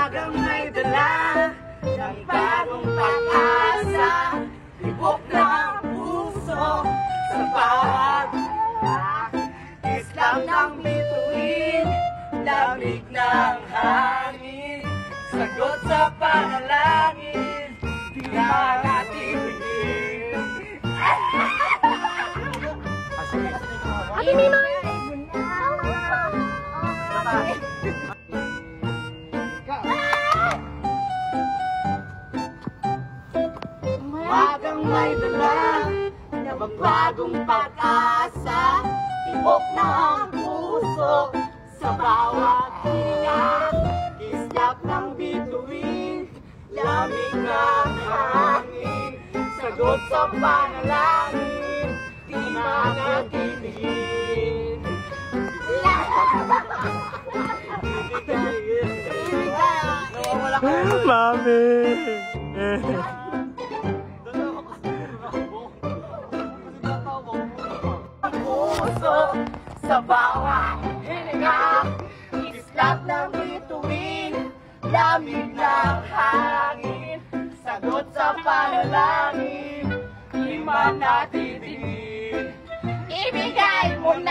Umagang may dala ng bagong pag-asa, tibok ng puso sa bawat islam ng bituin, lamig ng hangin, sagot sa panalangin, di makatitigil. Ate Mima! Umagang may dala na magbagong pag-asa, tibok ng puso sa bawat hininga, islap ng bituin, lamig ng hangin, sagot sa panalangin, di makatitigil. Mami! Puso sa bawat hininga, islap ng bituin, lamig ng hangin, sagot sa panalangin, di man natitigil. Ibigay mo na